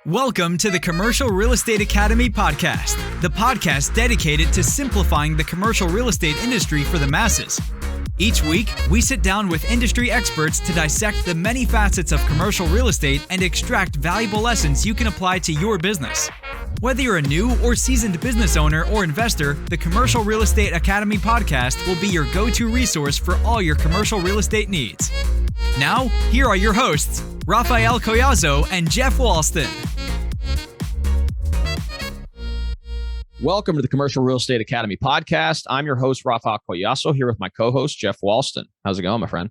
Welcome to the Commercial Real Estate Academy podcast, the podcast dedicated to simplifying the commercial real estate industry for the masses. Each week, we sit down with industry experts to dissect the many facets of commercial real estate and extract valuable lessons you can apply to your business. Whether you're a new or seasoned business owner or investor, the Commercial Real Estate Academy podcast will be your go-to resource for all your commercial real estate needs. Now, here are your hosts, Raphael Collazo and Jeff Walston. Welcome to the Commercial Real Estate Academy podcast. I'm your host, Raphael Collazo, here with my co-host, Jeff Walston. How's it going, my friend?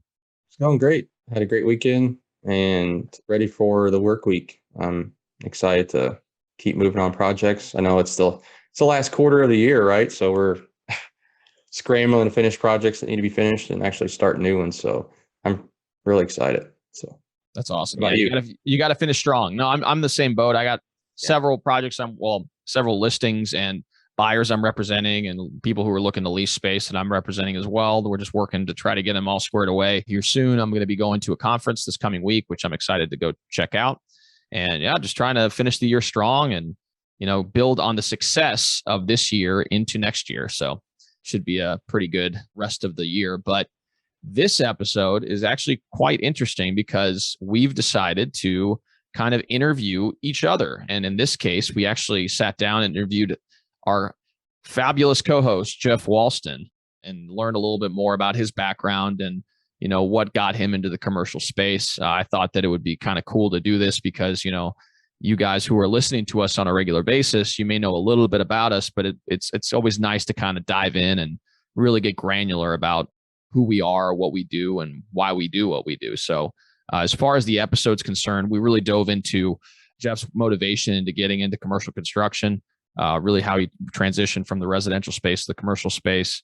It's going great. Had a great weekend and ready for the work week. I'm excited to keep moving on projects. I know it's the last quarter of the year, right? So we're scrambling to finish projects that need to be finished and actually start new ones. So I'm really excited. So that's awesome. Yeah, you got to finish strong. No, I'm the same boat. I got several projects. Several listings and buyers I'm representing and people who are looking to lease space that I'm representing as well. We're just working to try to get them all squared away here soon. I'm going to be going to a conference this coming week, which I'm excited to go check out. And yeah, just trying to finish the year strong and, build on the success of this year into next year. So should be a pretty good rest of the year. But this episode is actually quite interesting because we've decided to kind of interview each other. And in this case, we actually sat down and interviewed our fabulous co-host, Jeff Walston, and learned a little bit more about his background and, what got him into the commercial space. I thought that it would be kind of cool to do this because, you guys who are listening to us on a regular basis, you may know a little bit about us, but it's always nice to kind of dive in and really get granular about who we are, what we do, and why we do what we do. So as far as the episode's concerned, we really dove into Jeff's motivation into getting into commercial construction, really how he transitioned from the residential space to the commercial space.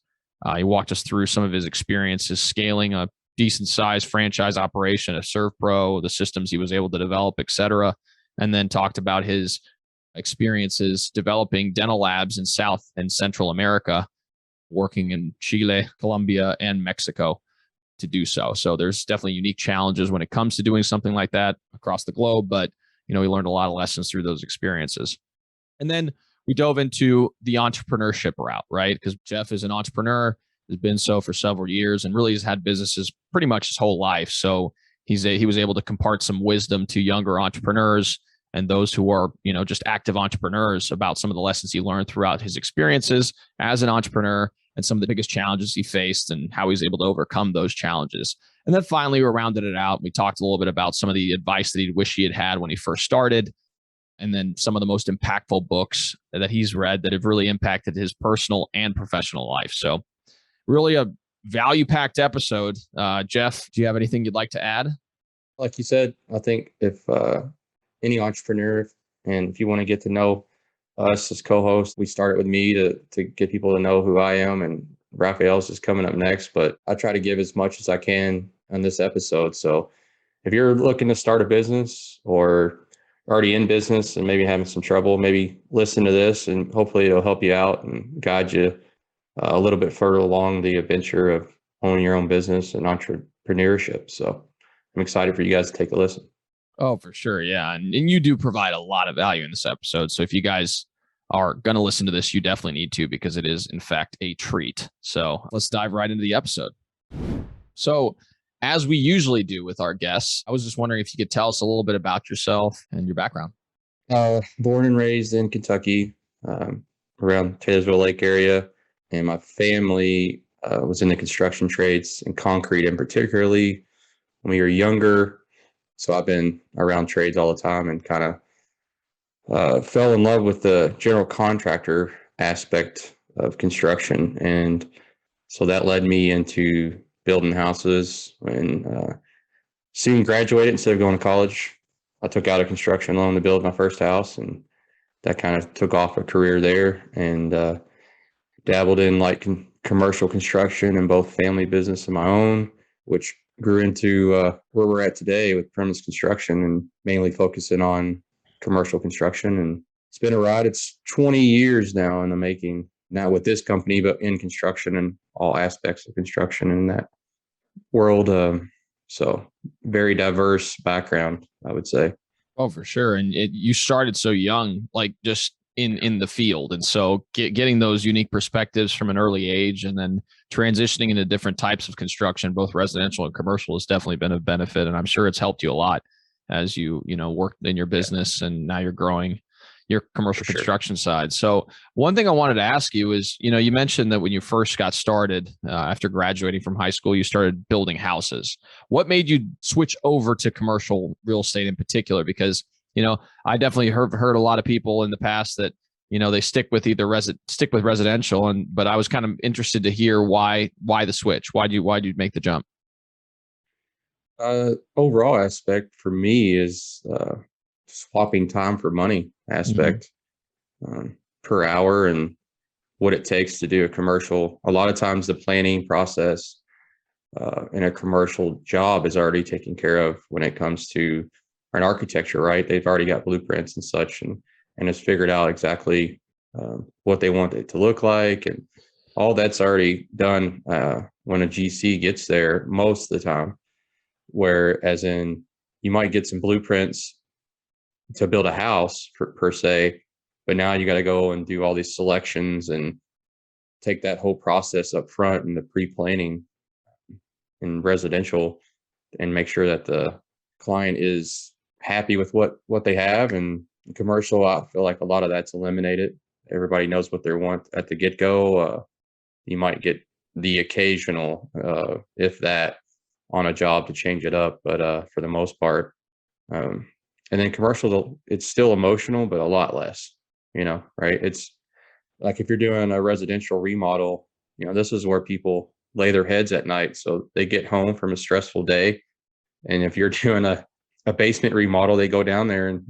He walked us through some of his experiences scaling a decent sized franchise operation, a ServPro, the systems he was able to develop, et cetera. And then talked about his experiences developing dental labs in South and Central America, working in Chile, Colombia, and Mexico to do so. So there's definitely unique challenges when it comes to doing something like that across the globe. But, we learned a lot of lessons through those experiences. And then we dove into the entrepreneurship route, right? Because Jeff is an entrepreneur, has been so for several years, and really has had businesses pretty much his whole life. So he was able to impart some wisdom to younger entrepreneurs and those who are, just active entrepreneurs about some of the lessons he learned throughout his experiences as an entrepreneur and some of the biggest challenges he faced and how he's able to overcome those challenges. And then finally, we rounded it out. We talked a little bit about some of the advice that he'd wish he had had when he first started, and then some of the most impactful books that he's read that have really impacted his personal and professional life. So really a value-packed episode. Jeff, do you have anything you'd like to add? Like you said, I think if any entrepreneur, and if you want to get to know us as co-hosts, we started with me to get people to know who I am, and Raphael's is coming up next, but I try to give as much as I can on this episode. So if you're looking to start a business or already in business and maybe having some trouble, maybe listen to this and hopefully it'll help you out and guide you a little bit further along the adventure of owning your own business and entrepreneurship. So I'm excited for you guys to take a listen. Oh, for sure. Yeah. And you do provide a lot of value in this episode. So if you guys are going to listen to this, you definitely need to, because it is in fact a treat. So let's dive right into the episode. So as we usually do with our guests, I was just wondering if you could tell us a little bit about yourself and your background. Born and raised in Kentucky, around Taylorsville Lake area. And my family was in the construction trades and concrete, and particularly when we were younger. So I've been around trades all the time and kind of fell in love with the general contractor aspect of construction. And so that led me into building houses, and soon graduated. Instead of going to college, I took out a construction loan to build my first house, and that kind of took off a career there, and dabbled in commercial construction and both family business and my own, which grew into where we're at today with premise construction and mainly focusing on commercial construction. And it's been a ride. It's 20 years now in the making, not with this company, but in construction and all aspects of construction in that world. So very diverse background, I would say. Oh, for sure. And you started so young, like just in the field. And so getting those unique perspectives from an early age and then transitioning into different types of construction, both residential and commercial, has definitely been a benefit. And I'm sure it's helped you a lot as you worked in your business and now you're growing your commercial For sure. construction side. So one thing I wanted to ask you is, you mentioned that when you first got started, after graduating from high school, you started building houses. What made you switch over to commercial real estate in particular? Because, I definitely heard a lot of people in the past that, they stick with residential, but I was kind of interested to hear why the switch? Why'd you make the jump? Overall aspect for me is swapping time for money Mhm. aspect, per hour and what it takes to do a commercial. A lot of times the planning process in a commercial job is already taken care of when it comes to an architecture, right? They've already got blueprints and such, and it's figured out exactly what they want it to look like, and all that's already done when a GC gets there most of the time. Whereas in you might get some blueprints to build a house per se, but now you got to go and do all these selections and take that whole process up front and the pre-planning in residential and make sure that the client is happy with what they have. And commercial, I feel like a lot of that's eliminated. Everybody knows what they want at the get-go. You might get the occasional if that, on a job to change it up, but for the most part, um, and then commercial, it's still emotional but a lot less, right? It's like if you're doing a residential remodel, this is where people lay their heads at night, so they get home from a stressful day. And if you're doing a basement remodel, they go down there and,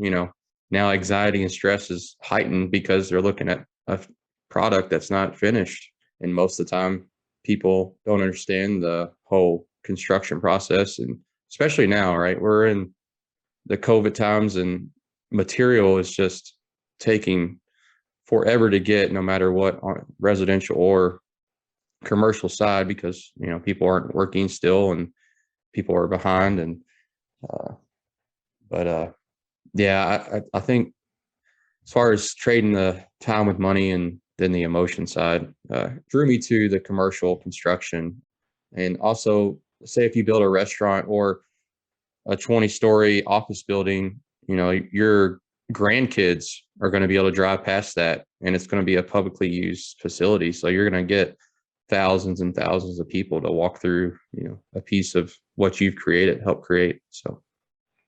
now anxiety and stress is heightened because they're looking at a product that's not finished. And most of the time, people don't understand the whole construction process. And especially now, right? We're in the COVID times and material is just taking forever to get, no matter what, on residential or commercial side, because, people aren't working still and people are behind. And uh, but yeah, I think as far as trading the time with money and then the emotion side, drew me to the commercial construction. And also, say if you build a restaurant or a 20-story office building, your grandkids are going to be able to drive past that, and it's going to be a publicly used facility. So you're going to get thousands and thousands of people to walk through, a piece of what you've created, help create. So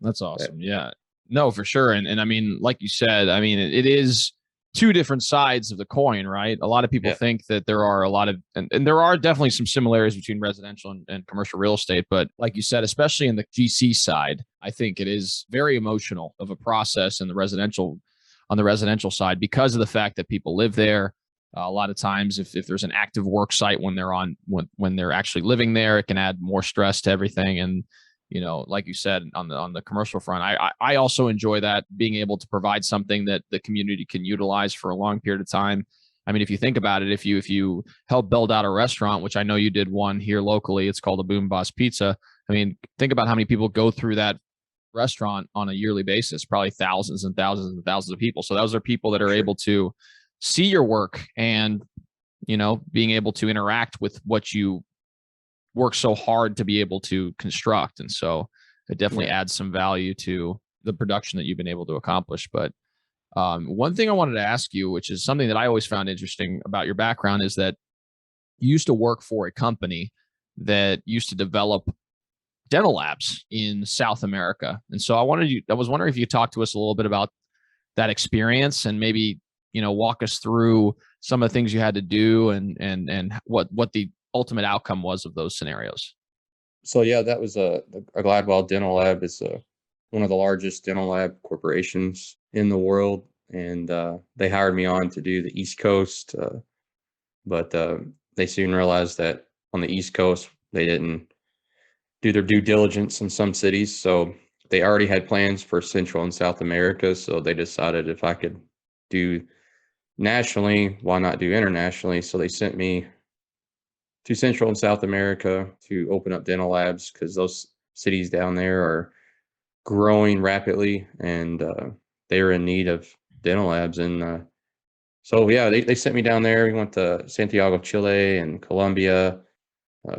That's that, awesome. Yeah. No, for sure. And I mean, like you said, I mean, it is two different sides of the coin, right? A lot of people yeah, think that there are a lot of, and there are definitely some similarities between residential and commercial real estate. But like you said, especially in the GC side, I think it is very emotional of a process in on the residential side, because of the fact that people live there. A lot of times, if there's an active work site when they're actually living there, it can add more stress to everything. And like you said, on the commercial front, I also enjoy that, being able to provide something that the community can utilize for a long period of time. I mean, if you think about it, if you help build out a restaurant, which I know you did one here locally, it's called a Boom Boss Pizza. I mean, think about how many people go through that restaurant on a yearly basis, probably thousands and thousands and thousands of people. So those are people that for are sure. able to see your work and, being able to interact with what you work so hard to be able to construct. And so it definitely Yeah. adds some value to the production that you've been able to accomplish. But one thing I wanted to ask you, which is something that I always found interesting about your background, is that you used to work for a company that used to develop dental labs in South America. And so I was wondering if you could talk to us a little bit about that experience and maybe, walk us through some of the things you had to do and what the ultimate outcome was of those scenarios. So yeah, that was a Gladwell Dental Lab is one of the largest dental lab corporations in the world, and they hired me on to do the East Coast, but they soon realized that on the East Coast they didn't do their due diligence in some cities, so they already had plans for Central and South America. So they decided if I could do nationally, why not do internationally? So they sent me to Central and South America to open up dental labs because those cities down there are growing rapidly, and they were in need of dental labs. And so, yeah, they sent me down there. We went to Santiago, Chile, and Colombia,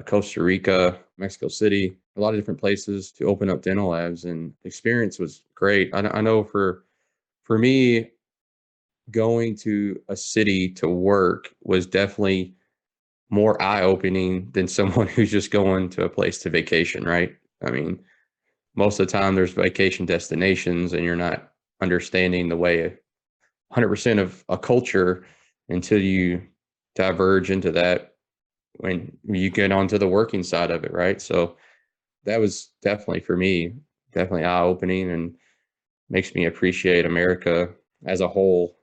Costa Rica, Mexico City, a lot of different places to open up dental labs. And the experience was great. I know for me, going to a city to work was definitely more eye-opening than someone who's just going to a place to vacation, right? I mean, most of the time there's vacation destinations and you're not understanding the way 100% of a culture until you diverge into that when you get onto the working side of it, right? So that was definitely for me, definitely eye-opening and makes me appreciate America as a whole.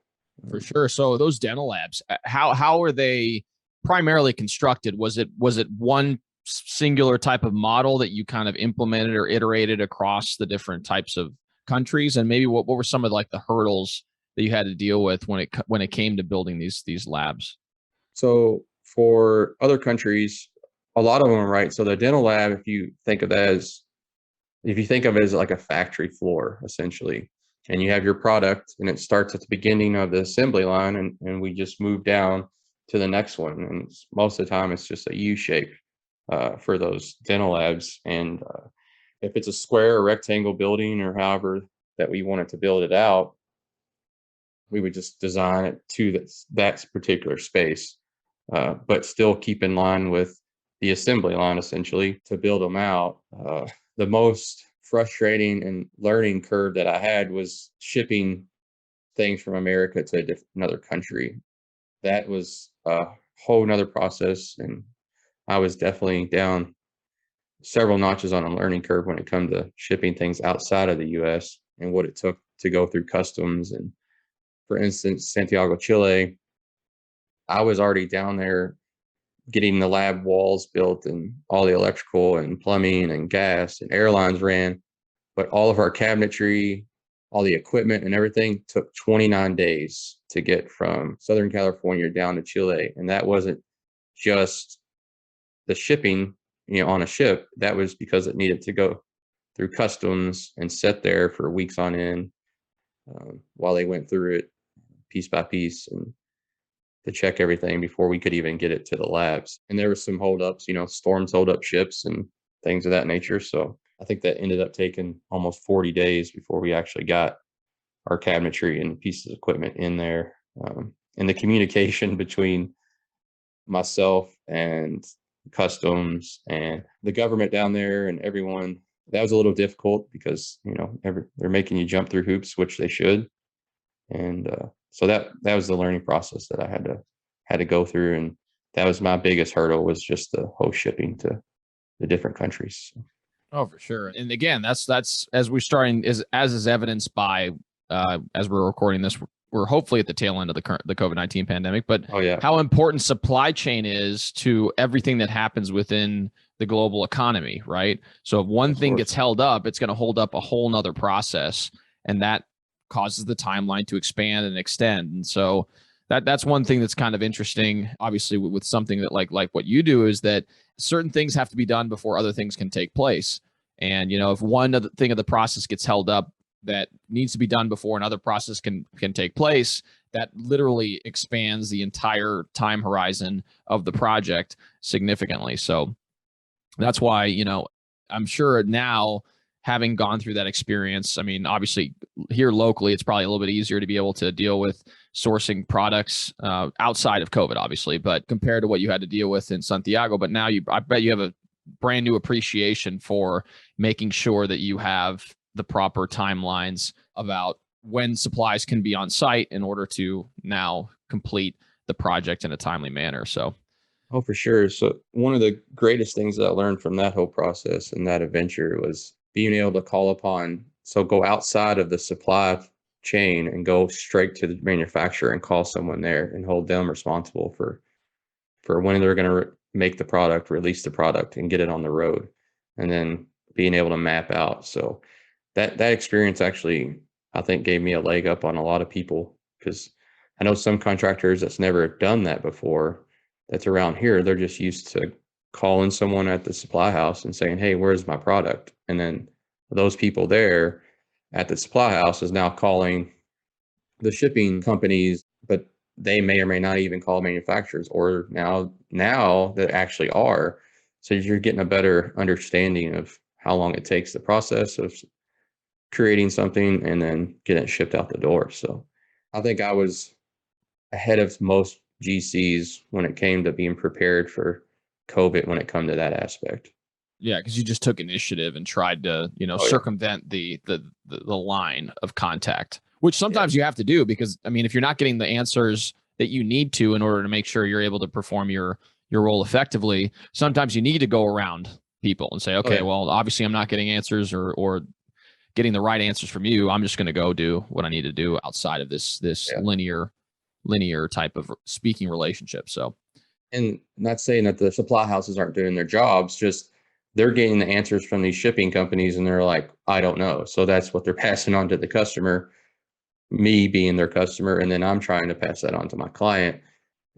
For sure. So those dental labs, how are they primarily constructed? Was it one singular type of model that you kind of implemented or iterated across the different types of countries? And maybe what were some of like the hurdles that you had to deal with when it came to building these labs? So for other countries, a lot of them are right. So the dental lab, if you think of it as like a factory floor, essentially, and you have your product and it starts at the beginning of the assembly line, and we just move down to the next one. And most of the time it's just a U shape for those dental labs. And if it's a square or rectangle building or however that we wanted to build it out, we would just design it to that particular space, but still keep in line with the assembly line, essentially, to build them out. The most frustrating and learning curve that I had was shipping things from America to another country. That was a whole nother process, and I was definitely down several notches on a learning curve when it comes to shipping things outside of the US and what it took to go through customs. And for instance, Santiago, Chile, I was already down there getting the lab walls built and all the electrical and plumbing and gas and airlines ran, but all of our cabinetry, all the equipment and everything took 29 days to get from Southern California down to Chile. And that wasn't just the shipping, on a ship. That was because it needed to go through customs and sit there for weeks on end while they went through it piece by piece and to check everything before we could even get it to the labs. And there were some holdups, storms hold up ships and things of that nature. So I think that ended up taking almost 40 days before we actually got our cabinetry and pieces of equipment in there. And the communication between myself and customs and the government down there and everyone, that was a little difficult because, they're making you jump through hoops, which they should. And so that was the learning process that I had to go through, and that was my biggest hurdle, was just the whole shipping to the different countries. Oh, for sure. And again, that's as we're starting as evidenced by as we're recording this, we're hopefully at the tail end of the COVID-19 pandemic. But how important supply chain is to everything that happens within the global economy, right? So if one thing gets held up, it's going to hold up a whole nother process, and that causes the timeline to expand and extend. And so that's one thing that's kind of interesting, obviously, with something that like what you do, is that certain things have to be done before other things can take place. And, if one other thing of the process gets held up that needs to be done before another process can take place, that literally expands the entire time horizon of the project significantly. So that's why, I'm sure now, having gone through that experience, I mean, obviously here locally, it's probably a little bit easier to be able to deal with sourcing products outside of COVID, obviously, but compared to what you had to deal with in Santiago. But now I bet you have a brand new appreciation for making sure that you have the proper timelines about when supplies can be on site in order to now complete the project in a timely manner. So. Oh, for sure. So one of the greatest things that I learned from that whole process and that adventure was being able to go outside of the supply chain and go straight to the manufacturer and call someone there and hold them responsible for when they're going to make the product, release the product, and get it on the road, and then being able to map out. So that experience actually, I think, gave me a leg up on a lot of people, because I know some contractors that's never done that before, that's around here. They're just used to calling someone at the supply house and saying, "Hey, where's my product?" And then those people there at the supply house is now calling the shipping companies, but they may or may not even call manufacturers, or now they actually are. So you're getting a better understanding of how long it takes the process of creating something and then getting it shipped out the door. So I think I was ahead of most GCs when it came to being prepared for COVID when it come to that aspect. Yeah, because you just took initiative and tried to, circumvent the line of contact, which sometimes you have to do because, I mean, if you're not getting the answers that you need to in order to make sure you're able to perform your role effectively, sometimes you need to go around people and say, okay, well, obviously I'm not getting answers or getting the right answers from you. I'm just going to go do what I need to do outside of this linear type of speaking relationship. So, and not saying that the supply houses aren't doing their jobs, just they're getting the answers from these shipping companies and they're like, I don't know. So that's what they're passing on to the customer, me being their customer. And then I'm trying to pass that on to my client.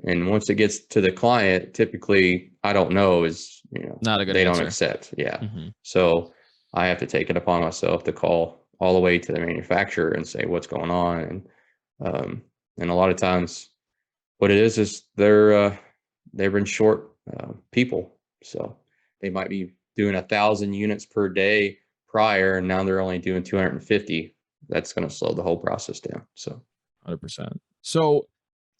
And once it gets to the client, typically, I don't know is, not a good they answer. don't accept. Yeah. Mm-hmm. So I have to take it upon myself to call all the way to the manufacturer and say what's going on. And a lot of times what it is they've been short people. So they might be doing 1,000 units per day prior, and now they're only doing 250. That's going to slow the whole process down. So 100%. So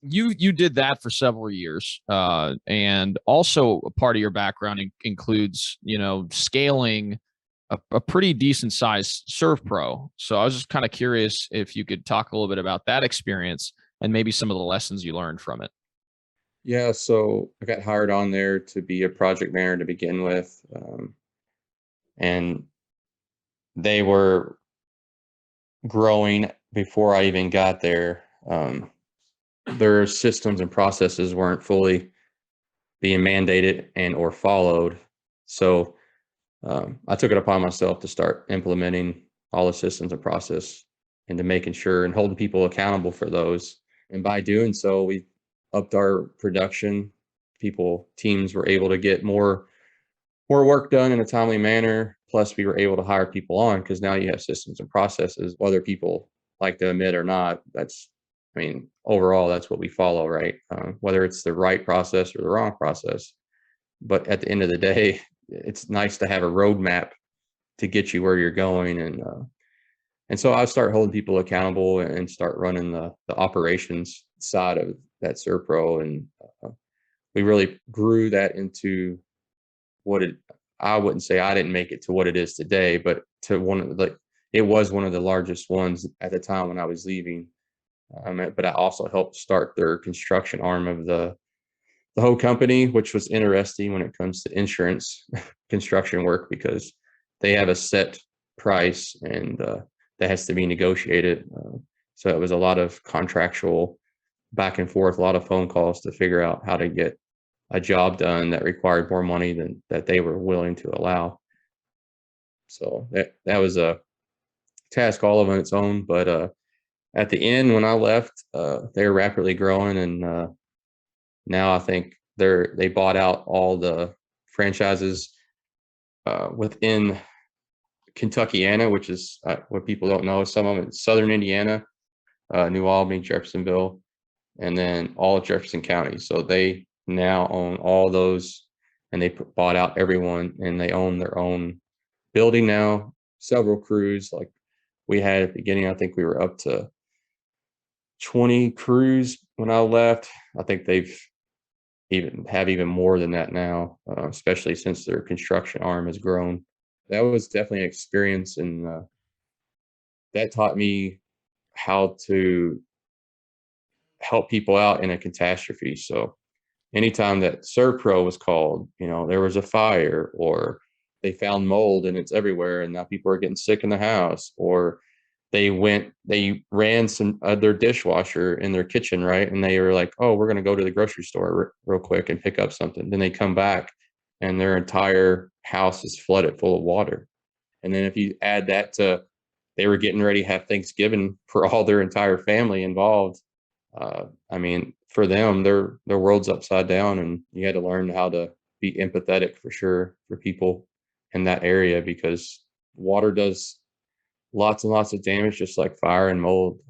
you did that for several years, and also a part of your background includes scaling a pretty decent sized ServPro. So I was just kind of curious if you could talk a little bit about that experience and maybe some of the lessons you learned from it. Yeah, so I got hired on there to be a project manager to begin with, and they were growing before I even got there. Their systems and processes weren't fully being mandated and or followed. So I took it upon myself to start implementing all the systems and process into making sure and holding people accountable for those. And by doing so, we upped our production. Teams were able to get more work done in a timely manner. Plus, we were able to hire people on because now you have systems and processes, whether people like to admit or not. Overall, that's what we follow, right? Whether it's the right process or the wrong process. But at the end of the day, it's nice to have a roadmap to get you where you're going. And so I start holding people accountable and start running the operations side of that ServPro. And we really grew that into I wouldn't say I didn't make it to what it is today, but to it was one of the largest ones at the time when I was leaving. But I also helped start their construction arm of the whole company, which was interesting when it comes to insurance construction work, because they have a set price and that has to be negotiated. So it was a lot of contractual back and forth, a lot of phone calls to figure out how to get a job done that required more money than that they were willing to allow. So that was a task all of on its own. But at the end, when I left, they were rapidly growing, and now I think they bought out all the franchises within Kentuckiana, which is what people don't know. Some of them in Southern Indiana, New Albany, Jeffersonville, and then all of Jefferson County. So they now own all those, and they bought out everyone, and they own their own building now. Several crews, like we had at the beginning, I think we were up to 20 crews when I left. I think they've even more than that now, especially since their construction arm has grown. That was definitely an experience, and that taught me how to help people out in a catastrophe. So anytime that ServPro was called, there was a fire, or they found mold and it's everywhere, and now people are getting sick in the house, or they ran their dishwasher in their kitchen, right? And they were like, oh, we're going to go to the grocery store real quick and pick up something. Then they come back and their entire house is flooded full of water. And then if you add that to, they were getting ready to have Thanksgiving for all their entire family involved. For them, their world's upside down, and you had to learn how to be empathetic for sure for people in that area, because Water does lots and lots of damage, just like fire and mold,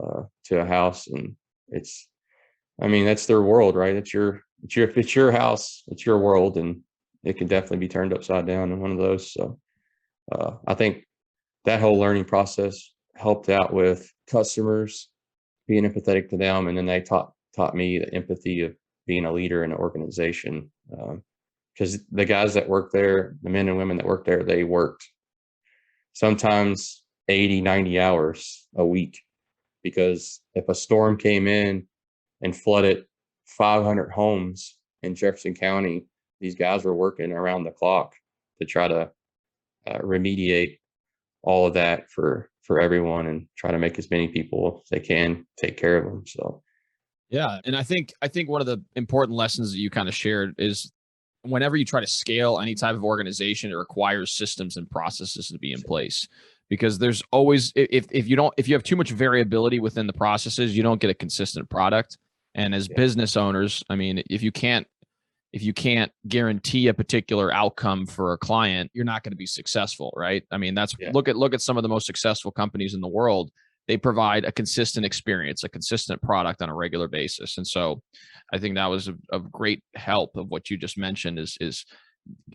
to a house. And that's their world, right? If it's your house, it's your world, and it can definitely be turned upside down in one of those. So I think that whole learning process helped out with customers, being empathetic to them, and then they taught me the empathy of being a leader in an organization. Because the guys that work there, the men and women that work there, they worked sometimes 80, 90 hours a week, because if a storm came in and flooded 500 homes in Jefferson County, these guys were working around the clock to try to remediate all of that for everyone and try to make as many people as they can take care of them. So yeah, and I think one of the important lessons that you kind of shared is whenever you try to scale any type of organization, it requires systems and processes to be in place, because there's always, if you have too much variability within the processes, you don't get a consistent product. And as business owners, I mean, if you can't guarantee a particular outcome for a client, you're not going to be successful, right? I mean, look at some of the most successful companies in the world. They provide a consistent experience, a consistent product on a regular basis. And so I think that was a great help of what you just mentioned is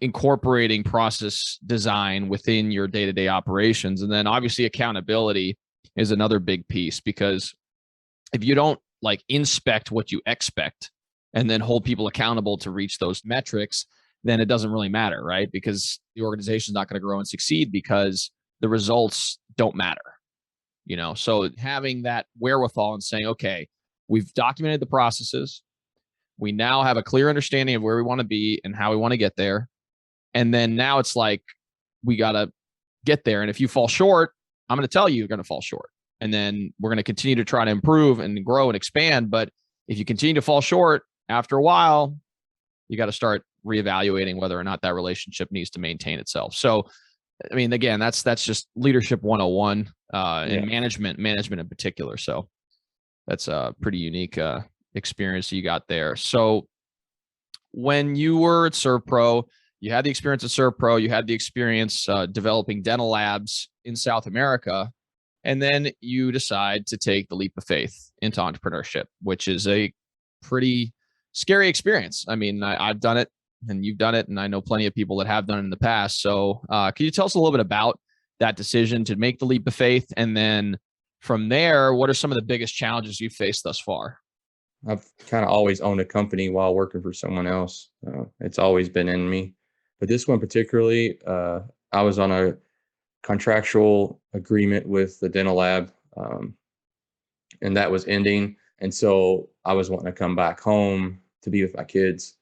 incorporating process design within your day-to-day operations. And then obviously accountability is another big piece, because if you don't inspect what you expect and then hold people accountable to reach those metrics, then it doesn't really matter, right? Because the organization's not going to grow and succeed because the results don't matter. So having that wherewithal and saying, okay, we've documented the processes. We now have a clear understanding of where we want to be and how we want to get there. And then now it's like, we got to get there. And if you fall short, I'm going to tell you you're going to fall short. And then we're going to continue to try to improve and grow and expand. But if you continue to fall short, after a while, you got to start reevaluating whether or not that relationship needs to maintain itself. So, I mean, again, that's just leadership 101 and management in particular. So that's a pretty unique experience you got there. So when you were at ServPro, you had the experience at ServPro, you had the experience developing dental labs in South America, and then you decide to take the leap of faith into entrepreneurship, which is a pretty scary experience. I mean, I've done it and you've done it, and I know plenty of people that have done it in the past. So can you tell us a little bit about that decision to make the leap of faith? And then from there, what are some of the biggest challenges you've faced thus far? I've kind of always owned a company while working for someone else. It's always been in me. But this one particularly, I was on a contractual agreement with the dental lab, and that was ending. And so I was wanting to come back home to be with my kids.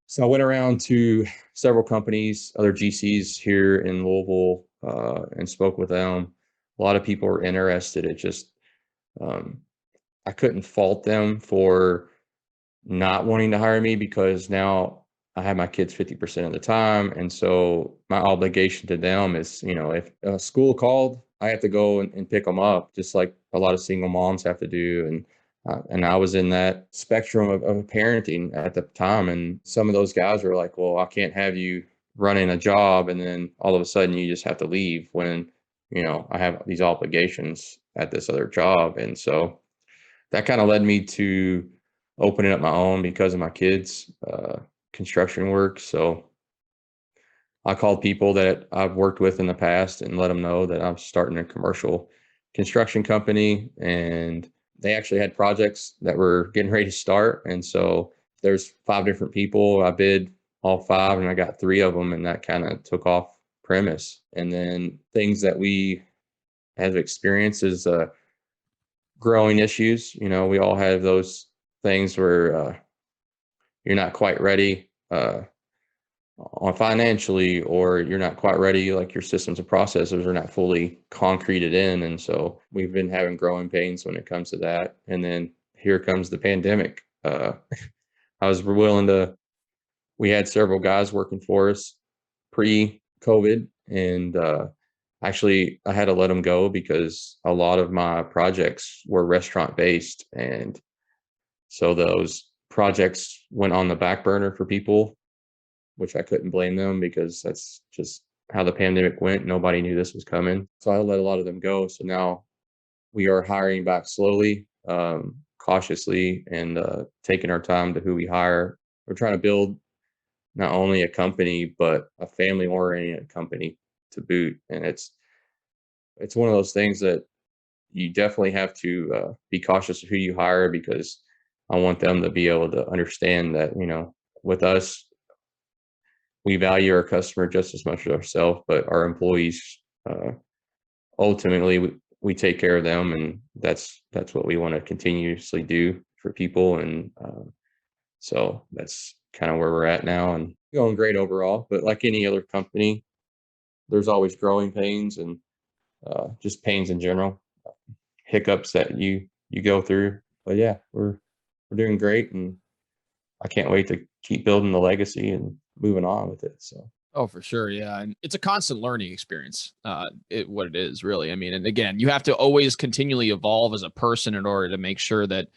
So I went around to several companies, other GCs here in Louisville, and spoke with them. A lot of people were interested. It just, I couldn't fault them for not wanting to hire me, because now I have my kids 50% of the time. And so my obligation to them is, if a school called, I have to go and pick them up, just like a lot of single moms have to do. And I was in that spectrum of parenting at the time. And some of those guys were like, well, I can't have you running a job and then all of a sudden you just have to leave when, I have these obligations at this other job. And so that kind of led me to opening up my own because of my kids' construction work. So I called people that I've worked with in the past and let them know that I'm starting a commercial construction company, and they actually had projects that were getting ready to start. And so there's 5 different people. I bid all 5 and I got 3 of them, and that kind of took off premise. And then things that we have experienced is growing issues. We all have those things where you're not quite ready on financially, or you're not quite ready, like your systems and processes are not fully concreted in. And so we've been having growing pains when it comes to that. And then here comes the pandemic. We had several guys working for us pre-COVID, and actually I had to let them go because a lot of my projects were restaurant based. And so those projects went on the back burner for people, which I couldn't blame them, because that's just how the pandemic went. Nobody knew this was coming. So I let a lot of them go. So now we are hiring back slowly, cautiously, and taking our time to who we hire. We're trying to build not only a company, but a family-oriented company to boot. And it's one of those things that you definitely have to be cautious of who you hire, because I want them to be able to understand that, with us, we value our customer just as much as ourselves, but our employees, ultimately, we take care of them, and that's what we want to continuously do for people. And so that's kind of where we're at now, and going great overall. But like any other company, there's always growing pains and just pains in general, hiccups that you go through. But yeah, we're doing great, and I can't wait to keep building the legacy and moving on with it. So. Oh, for sure. Yeah. And it's a constant learning experience. What it is really. I mean, and again, you have to always continually evolve as a person in order to make sure that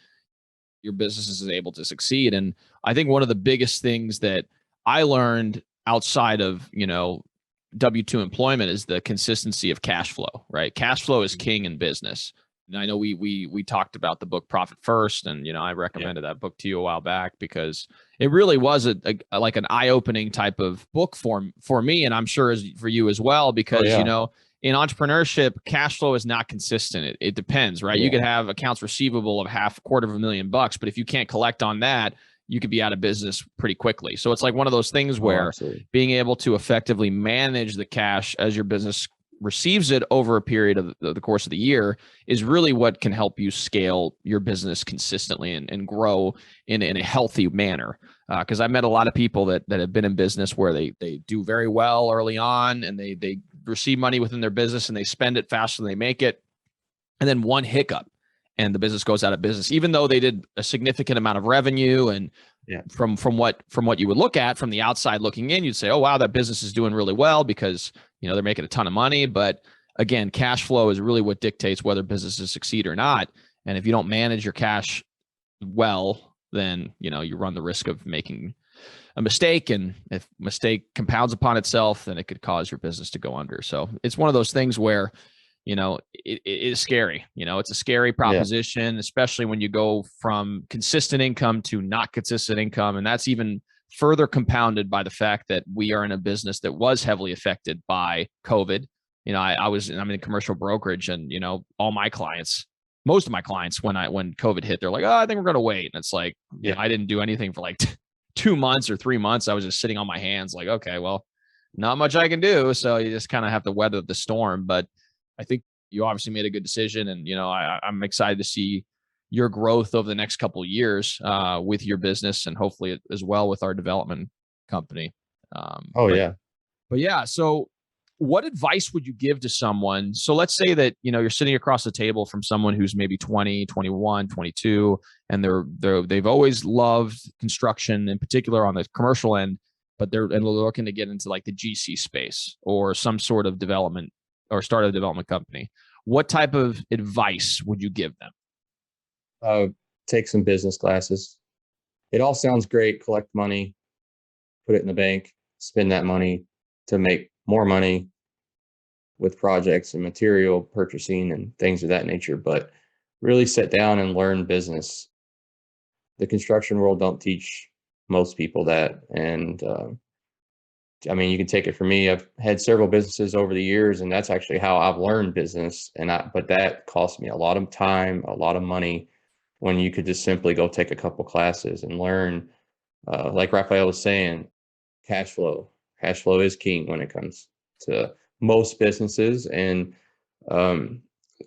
your business is able to succeed. And I think one of the biggest things that I learned outside of, W-2 employment is the consistency of cash flow, right? Cash flow is king in business. And I know we talked about the book Profit First, and I recommended that book to you a while back because it really was like an eye-opening type of book for me, and I'm sure as for you as well, because in entrepreneurship, cash flow is not consistent. It depends, right? You could have accounts receivable of $250,000, but if you can't collect on that, you could be out of business pretty quickly. So it's like one of those things where being able to effectively manage the cash as your business receives it over a period of the course of the year is really what can help you scale your business consistently and grow in a healthy manner. Because I've met a lot of people that have been in business where they do very well early on, and they receive money within their business and they spend it faster than they make it. And then one hiccup and the business goes out of business, even though they did a significant amount of revenue. And from what you would look at from the outside looking in, you'd say, oh, wow, that business is doing really well because, they're making a ton of money. But again, cash flow is really what dictates whether businesses succeed or not. And if you don't manage your cash well, then, you run the risk of making a mistake. And if mistake compounds upon itself, then it could cause your business to go under. So it's one of those things where, it is scary. It's a scary proposition, especially when you go from consistent income to not consistent income. And that's even further compounded by the fact that we are in a business that was heavily affected by COVID. I'm in commercial brokerage, and, all my clients, most of my clients, when COVID hit, they're like, oh, I think we're going to wait. And it's like, I didn't do anything for like 2 months or 3 months. I was just sitting on my hands like, okay, well, not much I can do. So you just kind of have to weather the storm. But I think you obviously made a good decision, and I'm excited to see your growth over the next couple of years with your business, and hopefully as well with our development company. But yeah. So, what advice would you give to someone? So let's say that you're sitting across the table from someone who's maybe 20, 21, 22, and they've always loved construction, in particular on the commercial end, but they're looking to get into like the GC space or some sort of development or start a development company. What type of advice would you give them? Take some business classes. It all sounds great. Collect money, put it in the bank, spend that money to make more money with projects and material purchasing and things of that nature. But really sit down and learn business. The construction world don't teach most people that. And you can take it from me. I've had several businesses over the years, and that's actually how I've learned business. But that cost me a lot of time, a lot of money, when you could just simply go take a couple classes and learn. Like Raphael was saying, cash flow. Cash flow is king when it comes to most businesses, and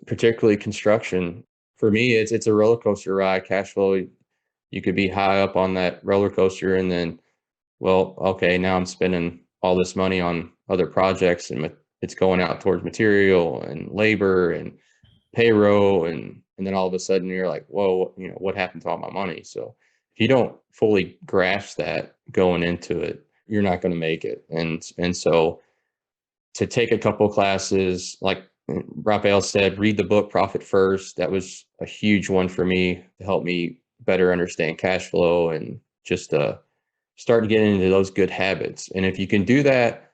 particularly construction. For me, it's a roller coaster ride. Cash flow, you could be high up on that roller coaster, and then, well, okay, now I'm spending all this money on other projects, and it's going out towards material and labor and payroll, and then all of a sudden you're like, whoa, what happened to all my money? So if you don't fully grasp that going into it, you're not going to make it. And so to take a couple classes, like Raphael said, read the book Profit First. That was a huge one for me to help me better understand cash flow and just start getting into those good habits. And if you can do that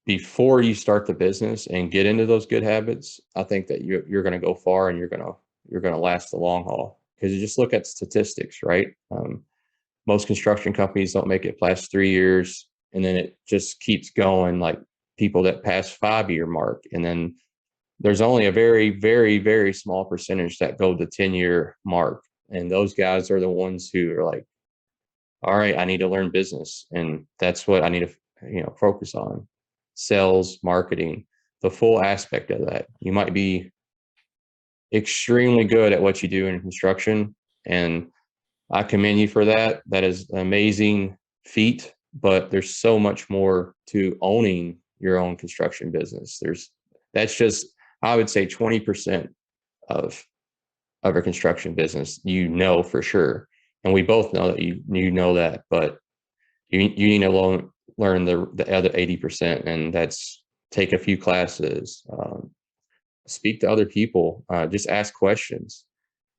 before you start the business and get into those good habits, I think that you're going to go far and you're going to last the long haul. Because you just look at statistics, right? Most construction companies don't make it past 3 years, and then it just keeps going. Like people that pass 5-year mark, and then there's only a very, very, very small percentage that go the 10-year mark. And those guys are the ones who are like, all right, I need to learn business. And that's what I need to, focus on. Sales, marketing, the full aspect of that. You might be extremely good at what you do in construction, and I commend you for that. That is an amazing feat, but there's so much more to owning your own construction business. That's just, I would say 20% of a construction business, for sure. And we both know that you know that, but you need to learn the other 80%, and that's take a few classes, speak to other people, just ask questions.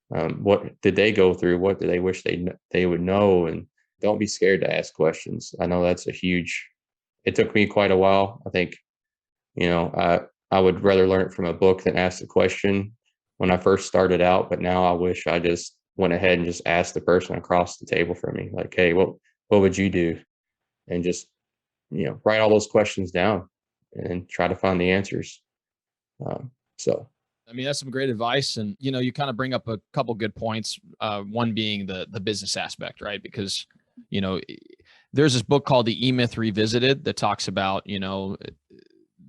What did they go through? What do they wish they would know? And don't be scared to ask questions. I know that's it took me quite a while. I think, I would rather learn it from a book than ask the question when I first started out. But now I wish I just went ahead and just asked the person across the table from me, like, hey, what would you do? And just, write all those questions down and try to find the answers. I mean, that's some great advice. And, you kind of bring up a couple good points. One being the business aspect, right? Because, there's this book called The E-Myth Revisited that talks about,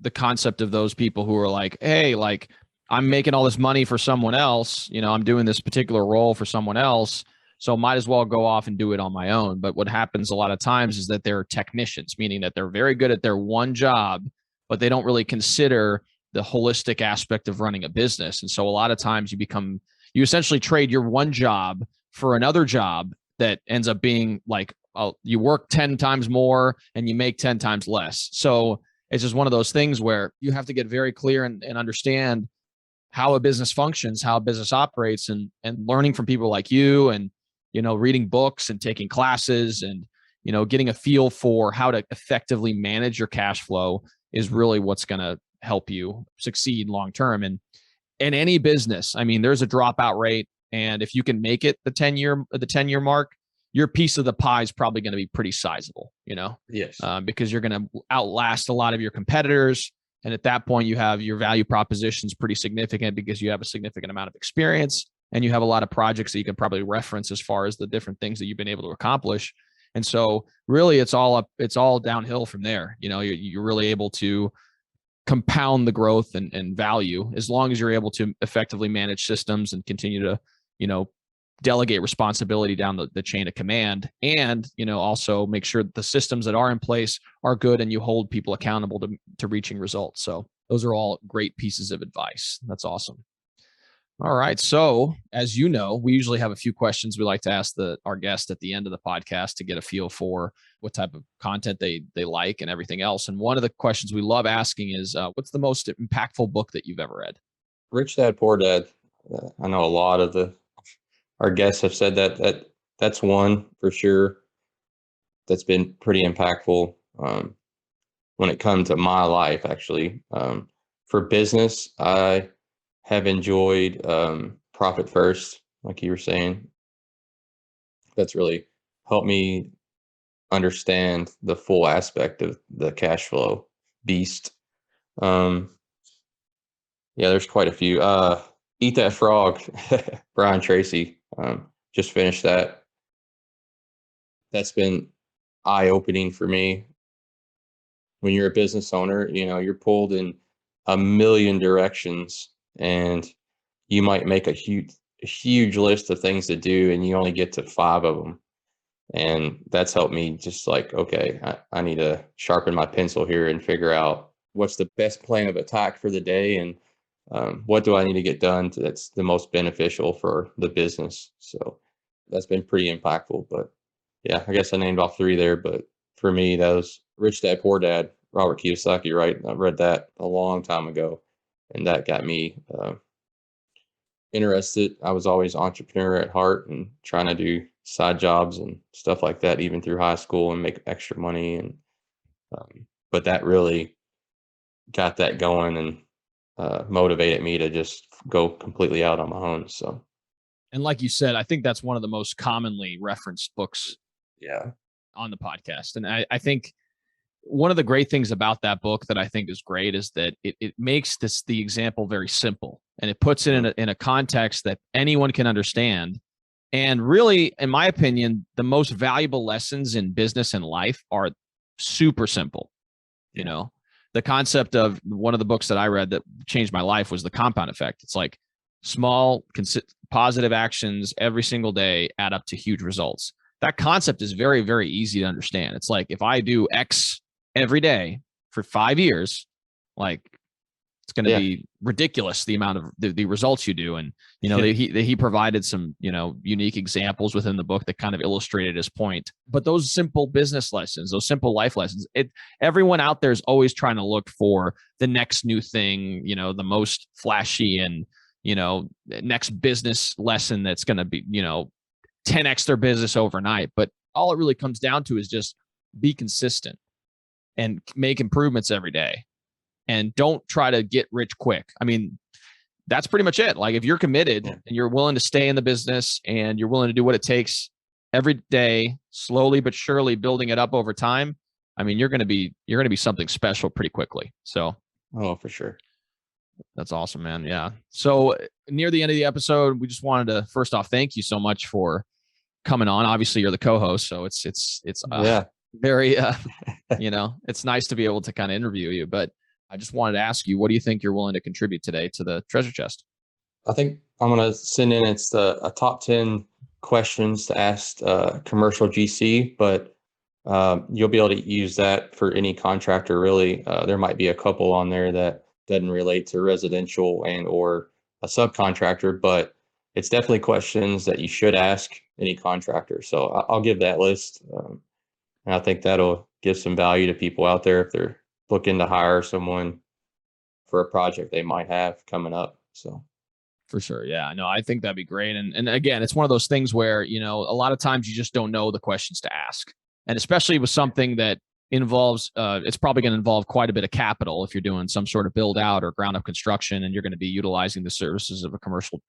the concept of those people who are like, hey, like I'm making all this money for someone else, I'm doing this particular role for someone else, so might as well go off and do it on my own. But what happens a lot of times is that they're technicians, meaning that they're very good at their one job, but they don't really consider the holistic aspect of running a business. And so a lot of times you essentially trade your one job for another job that ends up being like, you work 10 times more and you make 10 times less. So it's just one of those things where you have to get very clear and understand how a business functions, how a business operates, and learning from people like you, and, reading books and taking classes and, getting a feel for how to effectively manage your cash flow is really what's going to help you succeed long term. And in any business, I mean, there's a dropout rate, and if you can make it the 10-year mark, your piece of the pie is probably going to be pretty sizable, Yes. Because you're going to outlast a lot of your competitors. And at that point, you have your value propositions pretty significant because you have a significant amount of experience and you have a lot of projects that you can probably reference as far as the different things that you've been able to accomplish. And so really it's all downhill from there. You're really able to compound the growth and value as long as you're able to effectively manage systems and continue to, delegate responsibility down the chain of command, and, also make sure that the systems that are in place are good and you hold people accountable to reaching results. So those are all great pieces of advice. That's awesome. All right. So as you know, we usually have a few questions we like to ask our guest at the end of the podcast to get a feel for what type of content they like and everything else. And one of the questions we love asking is, what's the most impactful book that you've ever read? Rich Dad, Poor Dad. I know a lot of our guests have said that's one for sure that's been pretty impactful when it comes to my life, actually. For business, I have enjoyed Profit First, like you were saying. That's really helped me understand the full aspect of the cash flow beast. Yeah, there's quite a few. Eat That Frog, Brian Tracy. Just finished that. That's been eye-opening for me. When you're a business owner, you're pulled in a million directions, and you might make a huge list of things to do, and you only get to 5 of them. And that's helped me just like, okay, I need to sharpen my pencil here and figure out what's the best plan of attack for the day, and what do I need to get done that's the most beneficial for the business. So that's been pretty impactful. But yeah, I guess I named off 3 there, but for me, that was Rich Dad, Poor Dad, Robert Kiyosaki, right? I read that a long time ago, and that got me interested. I was always entrepreneur at heart and trying to do side jobs and stuff like that, even through high school, and make extra money. And but that really got that going and motivated me to just go completely out on my own. So, and like you said, I think that's one of the most commonly referenced books yeah, on the podcast. And I think one of the great things about that book that I think is great is that it makes the example very simple, and it puts it in a context that anyone can understand. And really, in my opinion, the most valuable lessons in business and life are super simple. You know, the concept of one of the books that I read that changed my life was the compound effect. It's like small, positive actions every single day add up to huge results. That concept is very, very easy to understand. It's like if I do X every day for 5 years, like it's going to be ridiculous the amount of the results you do. And, you know, he provided some, you know, unique examples within the book that kind of illustrated his point. But those simple business lessons, those simple life lessons, everyone out there is always trying to look for the next new thing, you know, the most flashy and, you know, next business lesson that's going to be, you know, 10x their business overnight. But all it really comes down to is just be consistent and make improvements every day. And don't try to get rich quick. I mean, that's pretty much it. Like if you're committed and you're willing to stay in the business and you're willing to do what it takes every day, slowly but surely building it up over time, I mean, you're going to be something special pretty quickly. So, for sure. That's awesome, man. Yeah. So near the end of the episode, we just wanted to first off, thank you so much for coming on. Obviously you're the co-host, so it's very, you know, it's nice to be able to kind of interview you, but I just wanted to ask you, what do you think you're willing to contribute today to the treasure chest? I think I'm going to send in, it's a top 10 questions to ask commercial GC, but you'll be able to use that for any contractor, really. There might be a couple on there that doesn't relate to residential and or a subcontractor, but it's definitely questions that you should ask any contractor. So I'll give that list. And I think that'll give some value to people out there if they're looking to hire someone for a project they might have coming up. So for sure. Yeah, no, I think that'd be great. And again, it's one of those things where, you know, a lot of times you just don't know the questions to ask. And especially with something that involves, it's probably going to involve quite a bit of capital if you're doing some sort of build out or ground up construction, and you're going to be utilizing the services of a commercial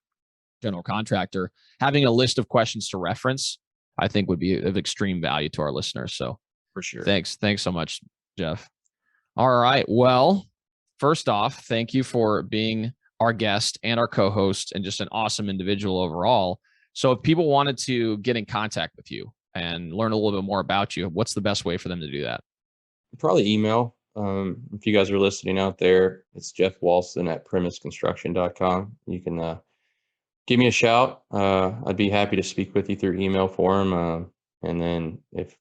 general contractor. Having a list of questions to reference, I think would be of extreme value to our listeners. So for sure. Thanks so much, Jeff. All right. Well, first off, thank you for being our guest and our co-host and just an awesome individual overall. So if people wanted to get in contact with you and learn a little bit more about you, what's the best way for them to do that? Probably email. If you guys are listening out there, it's Jeff Walston at premisconstruction.com. You can give me a shout. I'd be happy to speak with you through email form. And then if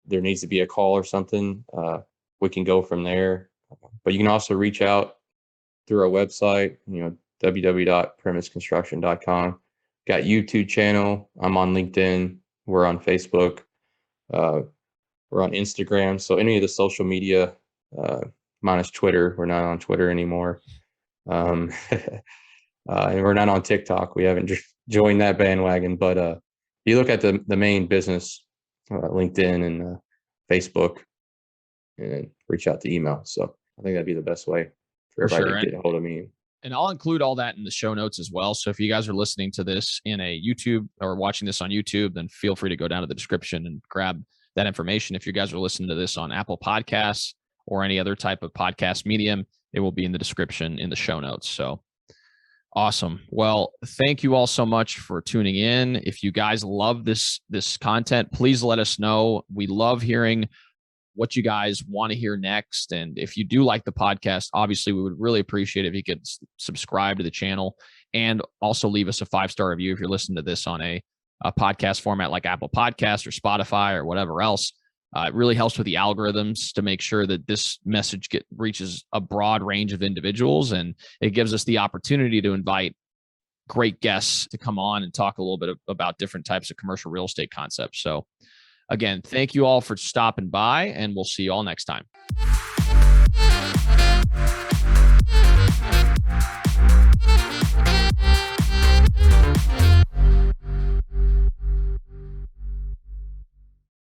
there needs to be a call or something, we can go from there. But you can also reach out through our website, you know, www.premisconstruction.com. Got YouTube channel. I'm on LinkedIn. We're on Facebook. We're on Instagram. So any of the social media, minus Twitter, we're not on Twitter anymore. And we're not on TikTok. We haven't joined that bandwagon. But you look at the main business, LinkedIn and Facebook, and reach out to email. So I think that'd be the best way for everybody to get a hold of me. And I'll include all that in the show notes as well. So if you guys are listening to this in a YouTube or watching this on YouTube, then feel free to go down to the description and grab that information. If you guys are listening to this on Apple Podcasts or any other type of podcast medium, it will be in the description in the show notes. So awesome. Well, thank you all so much for tuning in. If you guys love this content, please let us know. We love hearing what you guys want to hear next. And if you do like the podcast, obviously we would really appreciate it if you could subscribe to the channel and also leave us a 5-star review if you're listening to this on a podcast format like Apple Podcasts or Spotify or whatever else. It really helps with the algorithms to make sure that this message reaches a broad range of individuals, and it gives us the opportunity to invite great guests to come on and talk a little bit about different types of commercial real estate concepts. So again, thank you all for stopping by, and we'll see you all next time.